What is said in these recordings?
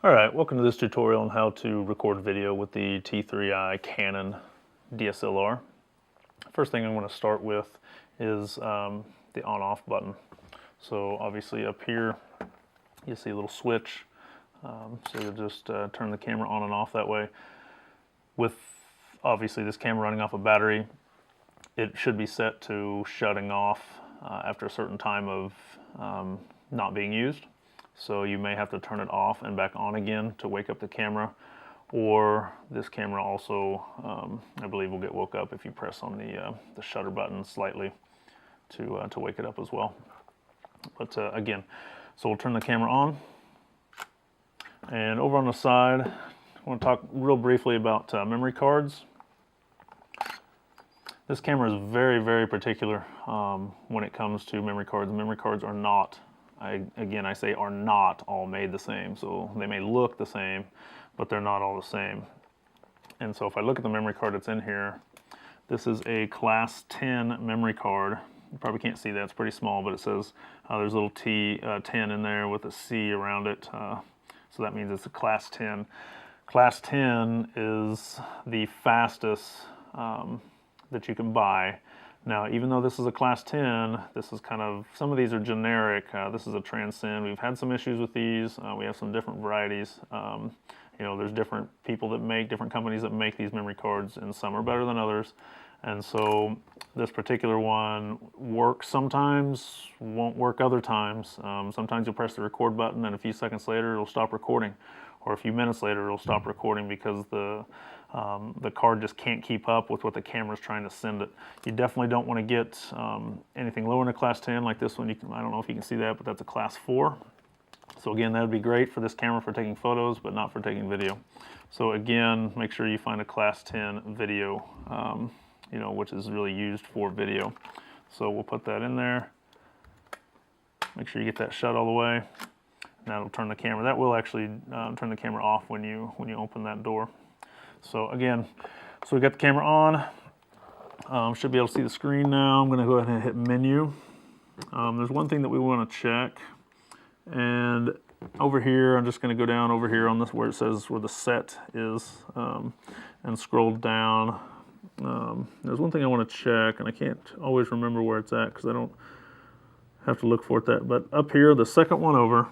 Alright, welcome to this tutorial on how to record video with the T3i Canon DSLR. First thing I'm going to start with is the on-off button. So obviously up here you see a little switch, so you'll just turn the camera on and off that way. With obviously this camera running off a battery, it should be set to shutting off after a certain time of not being used. So you may have to turn it off and back on again to wake up the camera, or this camera also, I believe, will get woke up if you press on the shutter button slightly to wake it up as well. But again, so we'll turn the camera on, and over on the side, I want to talk real briefly about memory cards. This camera is very, very particular when it comes to memory cards. Memory cards are not, I say are not all made the same. So they may look the same, but they're not all the same. And so if I look at the memory card that's in here, this is a class 10 memory card. You probably can't see that, it's pretty small, but it says there's a little T10 in there with a C around it. So that means it's a class 10. Class 10 is the fastest that you can buy. Now, even though this is a class 10, this is kind of, some of these are generic. This is a Transcend. We've had some issues with these. We have some different varieties. You know, there's different people that make, different companies that make these memory cards, and some are better than others. And so this particular one works sometimes, won't work other times. Sometimes you'll press the record button and a few seconds later it'll stop recording. Or a few minutes later it'll stop recording because the card just can't keep up with what the camera's trying to send it. You definitely don't want to get anything lower than a class 10 like this one. I don't know if you can see that, but that's a class 4. So again, that would be great for this camera for taking photos, but not for taking video. So again, make sure you find a class 10 video, you know, which is really used for video. So we'll put that in there. Make sure you get that shut all the way. And that'll turn the camera. That will actually turn the camera off when you open that door. So again, so we got the camera on. Should be able to see the screen now. I'm going to go ahead and hit menu. There's one thing that we want to check, and over here, I'm just going to go down over here on this where it says where the set is, and scroll down. There's one thing I want to check, and I can't always remember where it's at because I don't have to look for it that. But up here, the second one over,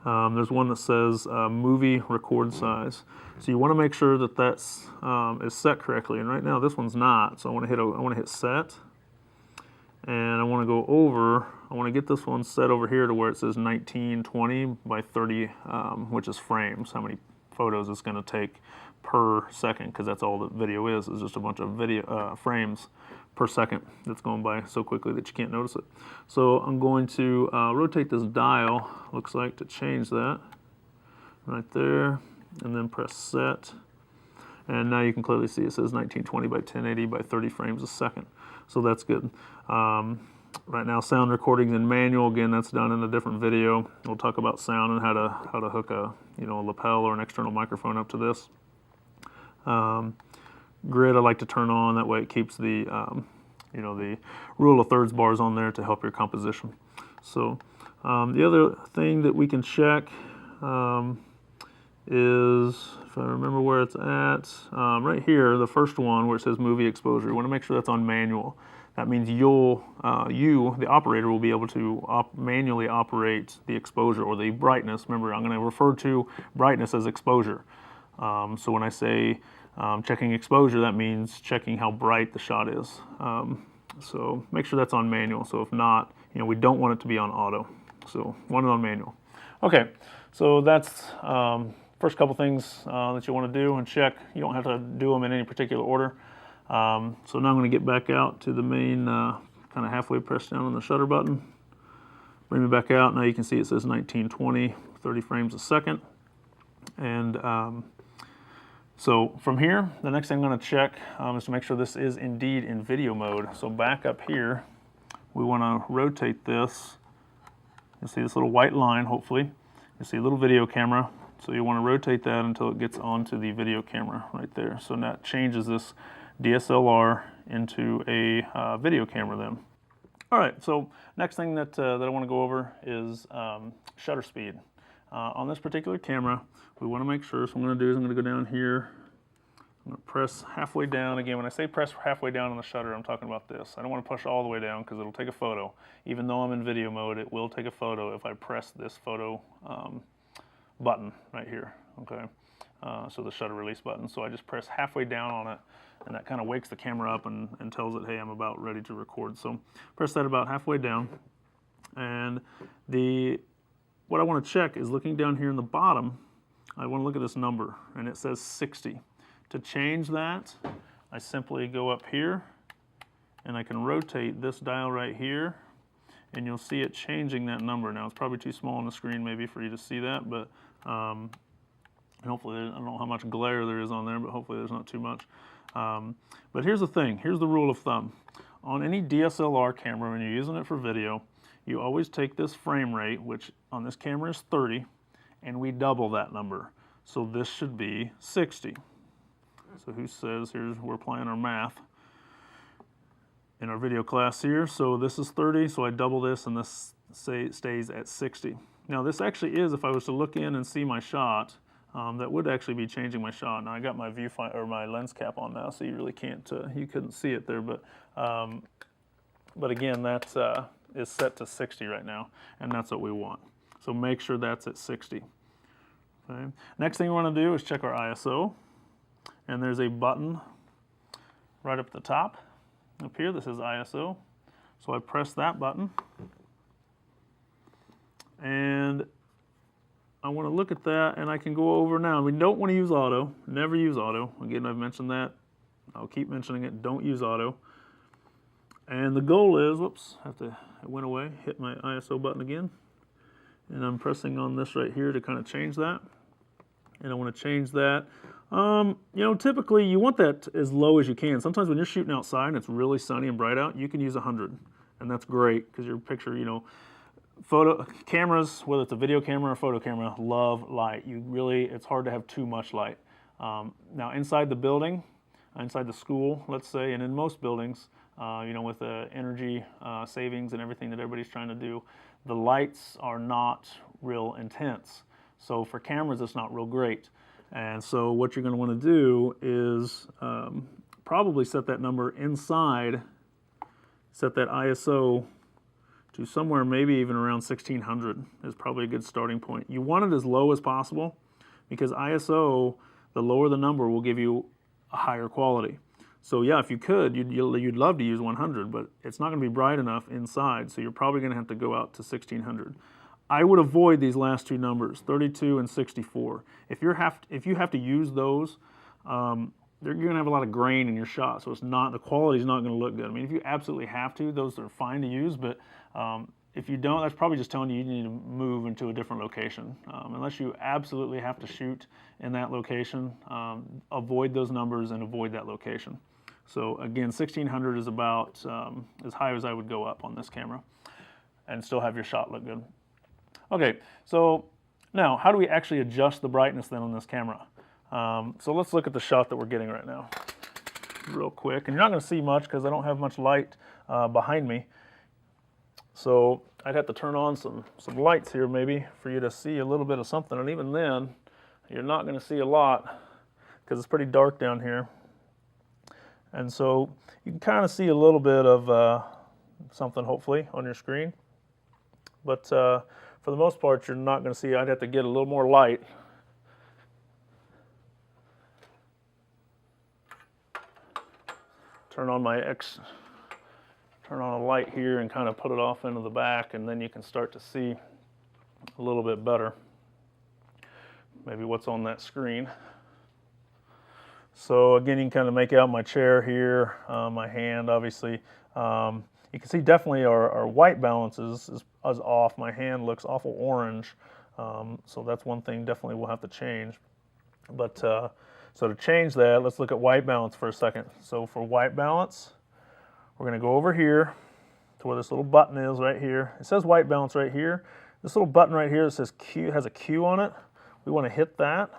there's one that says movie record size. So you want to make sure that that's is set correctly. And right now this one's not. So I want to hit set, and I want to go over. I want to get this one set over here to where it says 1920 by 30, which is frames. How many photos it's going to take per second? Because that's all that video is just a bunch of video frames per second that's going by so quickly that you can't notice it. So I'm going to rotate this dial, looks like, to change that right there, and then press set. And now you can clearly see it says 1920 by 1080 by 30 frames a second. So that's good. Right now, sound recording in manual. Again, that's done in a different video. We'll talk about sound and how to hook a a lapel or an external microphone up to this. Grid I like to turn on, that way it keeps the the rule of thirds bars on there to help your composition. So the other thing that we can check is, if I remember where it's at, right here, the first one where it says movie exposure. You want to make sure that's on manual. That means you, the operator, will be able to manually operate the exposure or the brightness. Remember, I'm going to refer to brightness as exposure. So when I say checking exposure, that means checking how bright the shot is. So make sure that's on manual. So if not, we don't want it to be on auto. So want it on manual. Okay, so that's first couple things that you want to do and check. You don't have to do them in any particular order. So now I'm going to get back out to the main, kind of halfway pressed down on the shutter button. Bring me back out. Now you can see it says 1920, 30 frames a second. And so from here, the next thing I'm going to check is to make sure this is indeed in video mode. So back up here, we want to rotate this. You'll see this little white line, hopefully. You see a little video camera. So you want to rotate that until it gets onto the video camera right there. So that changes this DSLR into a video camera then. All right, so next thing that I want to go over is shutter speed. On this particular camera, we want to make sure, so what I'm going to do is I'm going to go down here. I'm going to press halfway down. Again, when I say press halfway down on the shutter, I'm talking about this. I don't want to push all the way down because it'll take a photo. Even though I'm in video mode, it will take a photo if I press this photo button right here, okay? So the shutter release button. So I just press halfway down on it, and that kind of wakes the camera up and tells it, hey, I'm about ready to record. So press that about halfway down. And what I want to check is looking down here in the bottom, I want to look at this number, and it says 60. To change that, I simply go up here, and I can rotate this dial right here, and you'll see it changing that number. Now, it's probably too small on the screen maybe for you to see that, but hopefully, I don't know how much glare there is on there, but hopefully there's not too much. But here's the thing, here's the rule of thumb. On any DSLR camera, when you're using it for video, you always take this frame rate, which on this camera is 30, and we double that number. So this should be 60. So who says, we're applying our math in our video class here. So this is 30, so I double this, and this stays at 60. Now this actually is, if I was to look in and see my shot, that would actually be changing my shot. Now I got my viewfinder or my lens cap on now, so you really can't, you couldn't see it there. But again, that is set to 60 right now, and that's what we want. So make sure that's at 60. Okay. Next thing we want to do is check our ISO, and there's a button right up at the top up here that says ISO. So I press that button, and I want to look at that, and I can go over now. We don't want to use auto. Never use auto. Again, I've mentioned that. I'll keep mentioning it. Don't use auto. And the goal is, whoops, it went away. Hit my ISO button again. And I'm pressing on this right here to kind of change that. And I want to change that. You know, typically you want that as low as you can. Sometimes when you're shooting outside and it's really sunny and bright out, you can use 100. And that's great because your picture, you know, photo cameras, whether it's a video camera or photo camera, love light. It's hard to have too much light. Now inside the building, inside the school, let's say, and in most buildings, you know, with the energy savings and everything that everybody's trying to do, the lights are not real intense. So for cameras, it's not real great. And so what you're going to want to do is probably set that number inside, set that ISO to somewhere maybe even around 1600 is probably a good starting point. You want it as low as possible because ISO, the lower the number, will give you a higher quality. So yeah, if you could, you'd love to use 100, but it's not going to be bright enough inside, so you're probably going to have to go out to 1600. I would avoid these last two numbers, 32 and 64. If you have to use those, you're going to have a lot of grain in your shot, so the quality is not going to look good. I mean, if you absolutely have to, those are fine to use, but if you don't, that's probably just telling you need to move into a different location. Unless you absolutely have to shoot in that location, avoid those numbers and avoid that location. So again, 1600 is about as high as I would go up on this camera and still have your shot look good. Okay, so now how do we actually adjust the brightness then on this camera? So let's look at the shot that we're getting right now real quick. And you're not going to see much because I don't have much light behind me. So I'd have to turn on some lights here maybe for you to see a little bit of something. And even then, you're not going to see a lot because it's pretty dark down here. And so you can kind of see a little bit of something hopefully on your screen. But for the most part, you're not going to see. I'd have to get a little more light. Turn on a light here and kind of put it off into the back, and then you can start to see a little bit better maybe what's on that screen. So again, you can kind of make out my chair here, my hand obviously. You can see definitely our white balance is off. My hand looks awful orange, so that's one thing definitely we'll have to change. But so to change that, let's look at white balance for a second. So for white balance, we're going to go over here to where this little button is right here. It says white balance right here. This little button right here that says Q, has a Q on it. We want to hit that.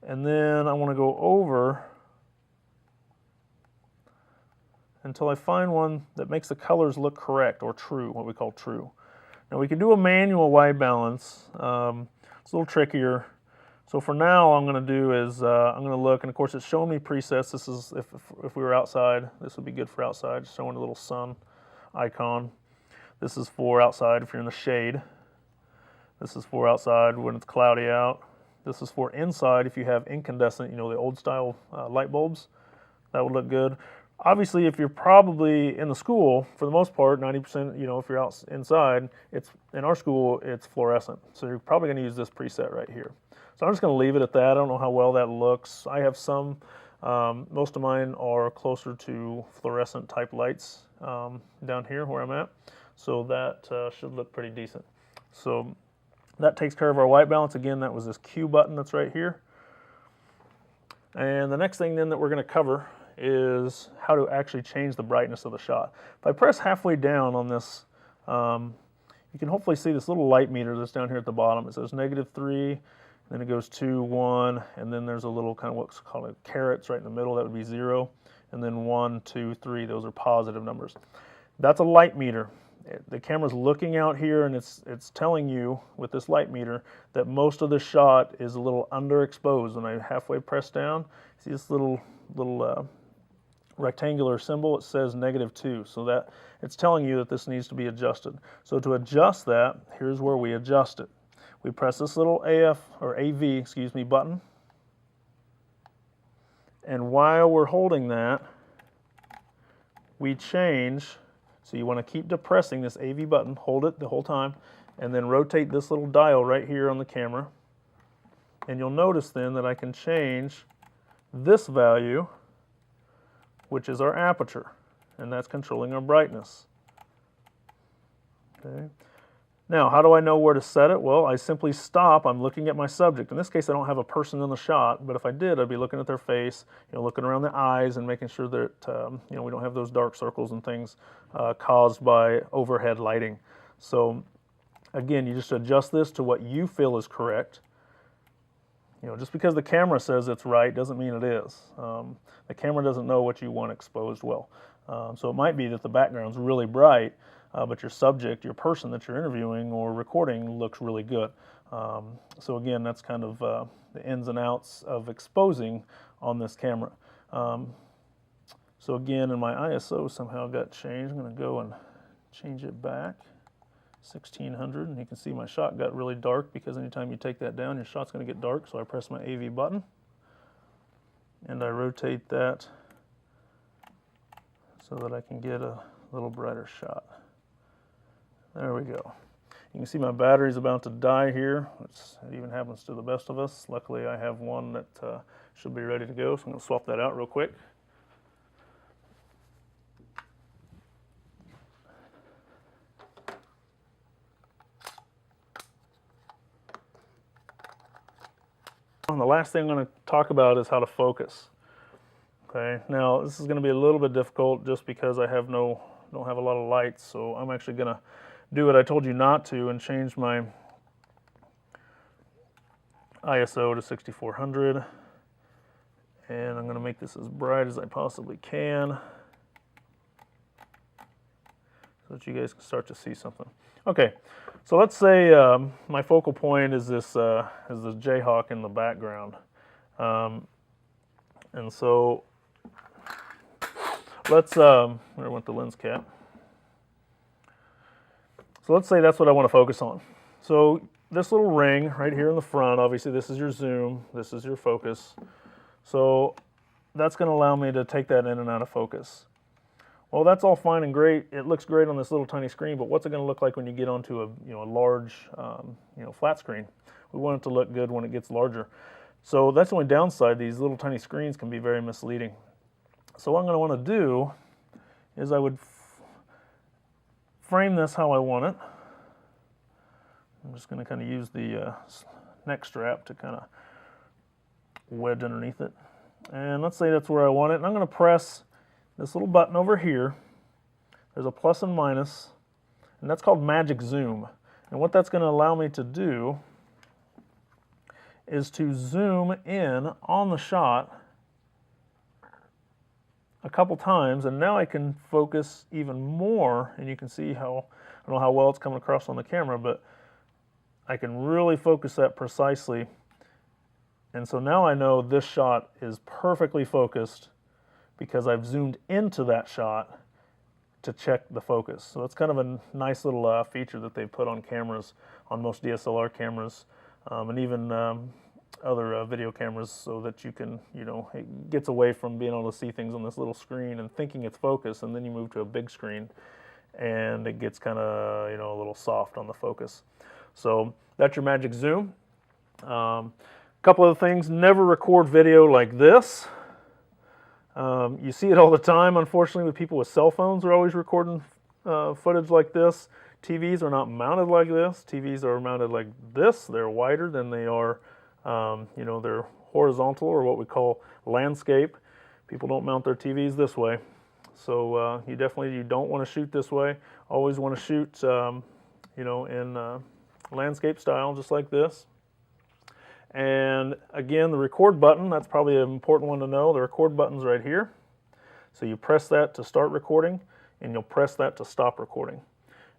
And then I want to go over until I find one that makes the colors look correct, or true, what we call true. Now we can do a manual white balance. It's a little trickier. So for now, all I'm going to do is I'm going to look, and of course it's showing me presets. This is if we were outside, this would be good for outside. It's showing a little sun icon. This is for outside if you're in the shade. This is for outside when it's cloudy out. This is for inside if you have incandescent, you know, the old style light bulbs. That would look good. Obviously, if you're probably in the school, for the most part, 90%, you know, if you're out inside, it's in our school, it's fluorescent. So you're probably going to use this preset right here. So I'm just going to leave it at that. I don't know how well that looks. I have some, most of mine are closer to fluorescent type lights down here where I'm at. So that should look pretty decent. So that takes care of our white balance. Again, that was this Q button that's right here. And the next thing then that we're going to cover is how to actually change the brightness of the shot. If I press halfway down on this, you can hopefully see this little light meter that's down here at the bottom. It says -3, then it goes 2, 1, and then there's a little kind of what's called carrots right in the middle. That would be 0, and then 1, 2, 3. Those are positive numbers. That's a light meter. The camera's looking out here, and it's telling you with this light meter that most of the shot is a little underexposed. When I halfway press down, see this little rectangular symbol, it says -2, so that it's telling you that this needs to be adjusted. So to adjust that, here's where we adjust it. We press this little AV, excuse me, button, and while we're holding that, we change. So you want to keep depressing this AV button, hold it the whole time, and then rotate this little dial right here on the camera, and you'll notice then that I can change this value, which is our aperture, and that's controlling our brightness. Okay. Now, how do I know where to set it? Well, I simply stop. I'm looking at my subject. In this case, I don't have a person in the shot, but if I did, I'd be looking at their face, you know, looking around the eyes and making sure that you know, we don't have those dark circles and things caused by overhead lighting. So, again, you just adjust this to what you feel is correct. You know, just because the camera says it's right doesn't mean it is. The camera doesn't know what you want exposed well. So it might be that the background's really bright, but your subject, your person that you're interviewing or recording looks really good. So again, that's kind of the ins and outs of exposing on this camera. So again, in my ISO somehow got changed. I'm going to go and change it back. 1600, and you can see my shot got really dark because anytime you take that down, your shot's going to get dark. So I press my AV button and I rotate that so that I can get a little brighter shot. There we go. You can see my battery's about to die here. It even happens to the best of us. Luckily, I have one that should be ready to go, so I'm going to swap that out real quick. And the last thing I'm going to talk about is how to focus. Okay, now this is going to be a little bit difficult just because I don't have a lot of lights, so I'm actually going to do what I told you not to and change my ISO to 6400, and I'm going to make this as bright as I possibly can so that you guys can start to see something. Okay, so let's say my focal point is this Jayhawk in the background, and so let's where went the lens cap? So let's say that's what I want to focus on. So this little ring right here in the front, obviously this is your zoom, this is your focus. So that's going to allow me to take that in and out of focus. Well, that's all fine and great. It looks great on this little tiny screen, but what's it going to look like when you get onto a large flat screen? We want it to look good when it gets larger. So that's the only downside. These little tiny screens can be very misleading. So what I'm going to want to do is I would frame this how I want it. I'm just going to kind of use the neck strap to kind of wedge underneath it. And let's say that's where I want it. And I'm going to press this little button over here. There's a plus and minus, and that's called magic zoom. And what that's going to allow me to do is to zoom in on the shot a couple times, and now I can focus even more, and you can see how don't know how well it's coming across on the camera, but I can really focus that precisely. And so now I know this shot is perfectly focused because I've zoomed into that shot to check the focus. So it's kind of a nice little feature that they've put on cameras, on most DSLR cameras, and even other video cameras, so that you can, it gets away from being able to see things on this little screen and thinking it's focused, and then you move to a big screen and it gets kind of, a little soft on the focus. So that's your magic zoom. Couple other things: never record video like this. You see it all the time, unfortunately, with people with cell phones. Are always recording footage like this. TVs are not mounted like this. TVs are mounted like this. They're wider than they are, they're horizontal, or what we call landscape. People don't mount their TVs this way. So you don't want to shoot this way. Always want to shoot, in landscape style, just like this. And again, the record button, that's probably an important one to know. The record button's right here. So you press that to start recording, and you'll press that to stop recording.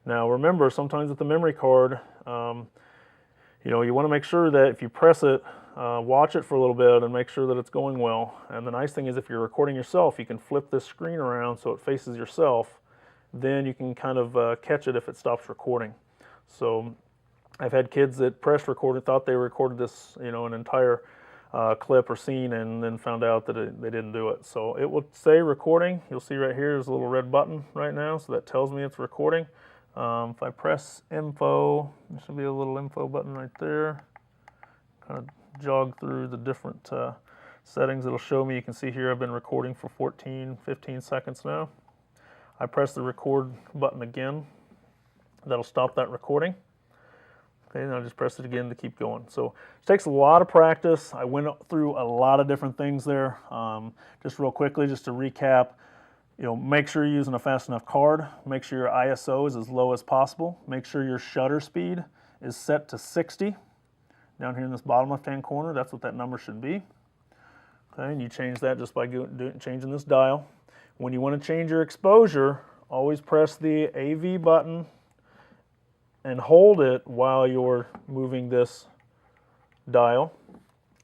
Now remember, sometimes with the memory card, you want to make sure that if you press it, watch it for a little bit and make sure that it's going well. And the nice thing is, if you're recording yourself, you can flip this screen around so it faces yourself. Then you can kind of catch it if it stops recording. So I've had kids that pressed record, thought they recorded this, an entire clip or scene, and then found out that they didn't do it. So it will say recording. You'll see right here, there's a little red button right now, so that tells me it's recording. If I press info, there should be a little info button right there. Kind of jog through the different settings. It'll show me. You can see here I've been recording for 15 seconds now. I press the record button again. That'll stop that recording. Okay, and I'll just press it again to keep going. So it takes a lot of practice. I went through a lot of different things there. Just real quickly, just to recap, make sure you're using a fast enough card. Make sure your ISO is as low as possible. Make sure your shutter speed is set to 60. Down here in this bottom left-hand corner, that's what that number should be. Okay, and you change that just by changing this dial. When you want to change your exposure, always press the AV button and hold it while you're moving this dial.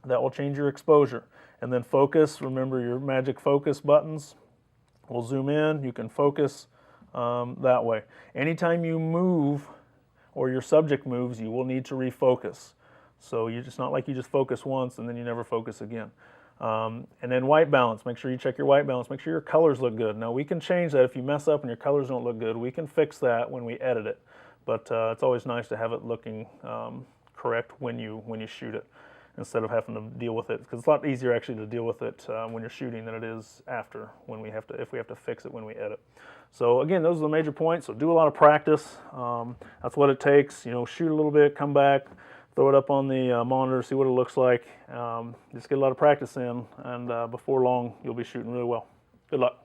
That will change your exposure. And then focus, remember your magic focus buttons will zoom in. You can focus that way. Anytime you move or your subject moves, you will need to refocus. So it's not like you just focus once and then you never focus again. And then white balance, make sure you check your white balance, make sure your colors look good. Now we can change that. If you mess up and your colors don't look good, we can fix that when we edit it. But it's always nice to have it looking correct when you shoot it, instead of having to deal with it, because it's a lot easier actually to deal with it when you're shooting than it is after, if we have to fix it when we edit. So again, those are the major points. So do a lot of practice. That's what it takes. Shoot a little bit, come back, throw it up on the monitor, see what it looks like. Just get a lot of practice in, and before long you'll be shooting really well. Good luck.